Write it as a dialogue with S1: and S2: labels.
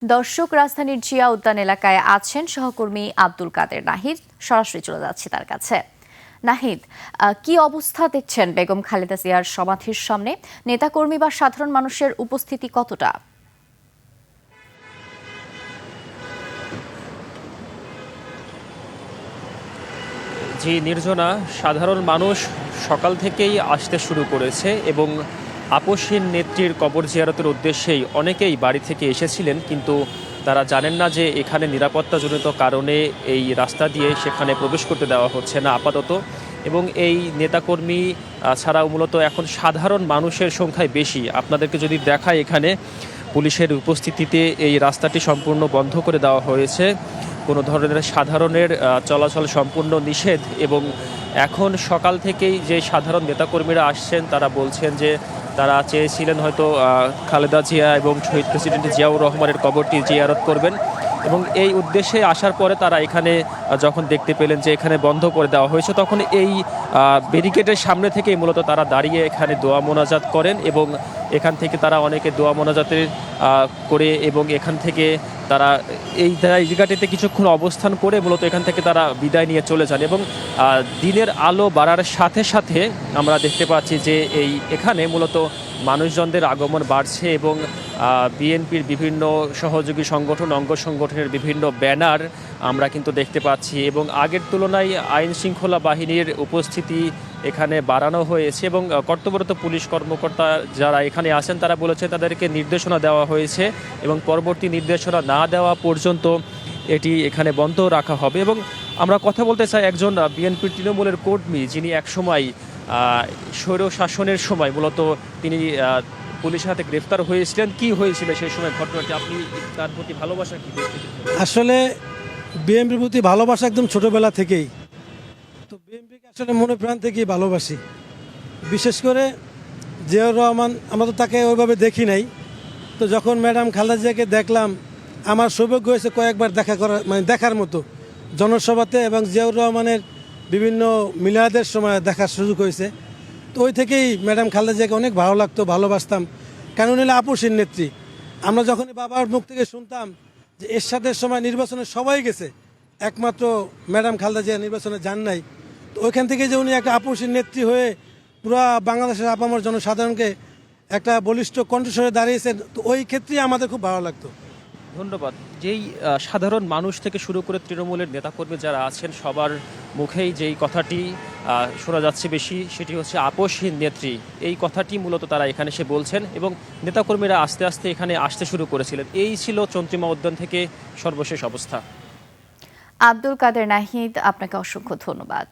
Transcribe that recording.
S1: দর্শক, রাজধানীর জিয়া উদ্যান এলাকায় আছেন সহকর্মী আব্দুল কাদের নাহিদ। সরাসরি চলে যাচ্ছি তার কাছে। নাহিদ, কি অবস্থা দেখছেন বেগম খালেদা জিয়ার সমাধির সামনে? নেতাকর্মী বা সাধারণ মানুষের উপস্থিতি কতটা?
S2: জি নির্জনা, সাধারণ মানুষ সকাল থেকেই আসতে শুরু করেছে এবং আপসহীন নেত্রীর কবর জিয়ারতের উদ্দেশ্যেই অনেকেই বাড়ি থেকে এসেছিলেন, কিন্তু তারা জানেন না যে এখানে নিরাপত্তাজনিত কারণে এই রাস্তা দিয়ে সেখানে প্রবেশ করতে দেওয়া হচ্ছে না আপাতত। এবং এই নেতাকর্মী ছাড়াও মূলত এখন সাধারণ মানুষের সংখ্যায় বেশি। আপনাদেরকে যদি দেখায়, এখানে পুলিশের উপস্থিতিতে এই রাস্তাটি সম্পূর্ণ বন্ধ করে দেওয়া হয়েছে। কোনো ধরনের সাধারণের চলাচল সম্পূর্ণ নিষেধ। এবং এখন সকাল থেকেই যে সাধারণ নেতাকর্মীরা আসছেন, তারা বলছেন যে তারা চেয়েছিলেন হয়তো খালেদা জিয়া এবং শহীদ প্রেসিডেন্ট জিয়াউর রহমানের কবরটি জিয়ারত করবেন, এবং এই উদ্দেশ্যে আসার পরে তারা এখানে যখন দেখতে পেলেন যে এখানে বন্ধ করে দেওয়া হয়েছে, তখন এই ব্যারিকেডের সামনে থেকেই মূলত তারা দাঁড়িয়ে এখানে দোয়া মোনাজাত করেন। এবং এখান থেকে তারা অনেকে দোয়া মোনাজাতের করে এবং এখান থেকে তারা এই জায়গাটিতে কিছুক্ষণ অবস্থান করে মূলত এখান থেকে তারা বিদায় নিয়ে চলে যান। এবং দিনের আলো বাড়ার সাথে সাথে আমরা দেখতে পাচ্ছি যে এখানে মূলত মানুষজনদের আগমন বাড়ছে এবং বিএনপির বিভিন্ন সহযোগী সংগঠন, অঙ্গ সংগঠনের বিভিন্ন ব্যানার আমরা কিন্তু দেখতে পাচ্ছি। এবং আগের তুলনায় আইন শৃঙ্খলা বাহিনীর উপস্থিতি এখানে বাড়ানো হয়েছে এবং কর্তব্যরত পুলিশ কর্মকর্তা যারা এখানে আছেন তারা বলেছে তাদেরকে নির্দেশনা দেওয়া হয়েছে এবং পরবর্তী নির্দেশনা না দেওয়া পর্যন্ত এটি এখানে বন্ধ রাখা হবে। এবং আমরা কথা বলতে চাই একজন বিএনপির তৃণমূলের কর্মী, যিনি একসময় স্বৈর শাসনের সময় মূলত তিনি পুলিশের হাতে গ্রেফতার হয়েছিলেন। কি হয়েছিল সেই সময় ঘটনাটি? আপনি তার প্রতি ভালোবাসা কি দেখতে?
S3: আসলে বিএনপির প্রতি ভালোবাসা একদম ছোটবেলা থেকেই, তো বিএনপিকে আসলে মনে প্রাণ থেকেই ভালোবাসি। বিশেষ করে জিয়াউর রহমান, আমরা তো তাকে ওইভাবে দেখি নাই, তো যখন ম্যাডাম খালেদা জিয়াকে দেখলাম, আমার সৌভাগ্য হয়েছে কয়েকবার দেখার মতো জনসভাতে, এবং জিয়াউর রহমানের বিভিন্ন মিলাদের সময় দেখার সুযোগ হয়েছে। তো ওই থেকেই ম্যাডাম খালেদা জিয়াকে অনেক ভালো লাগতো, ভালোবাসতাম। কেন নিলে আপসীন নেত্রী। আমরা যখনই বাবার মুখ থেকে শুনতাম যে এরশাদের সময় নির্বাচনে সবাই গেছে, একমাত্র ম্যাডাম খালেদা জিয়া নির্বাচনে যান নাই, তো ওইখান থেকে যে উনি একটা আপসীন নেত্রী হয়ে পুরা বাংলাদেশের আপামর জনসাধারণকে একটা বলিষ্ঠ কণ্ঠস্বরে দাঁড়িয়েছেন, তো ওই ক্ষেত্রেই আমাদের খুব ভালো লাগতো।
S2: ধন্যবাদ। যেই সাধারণ মানুষ থেকে শুরু করে তৃণমূলের নেতাকর্মী যারা আছেন, সবার মুখেই যেই কথাটি শোনা যাচ্ছে বেশি, সেটি হচ্ছে আপসহীন নেত্রী। এই কথাটি মূলত তারা এখানে এসে বলছেন এবং নেতাকর্মীরা আস্তে আস্তে এখানে আসতে শুরু করেছিলেন। এই ছিল চন্দ্রিমা উদ্যান থেকে সর্বশেষ অবস্থা।
S1: আব্দুল কাদের নাহিদ, আপনাকে অসংখ্য ধন্যবাদ।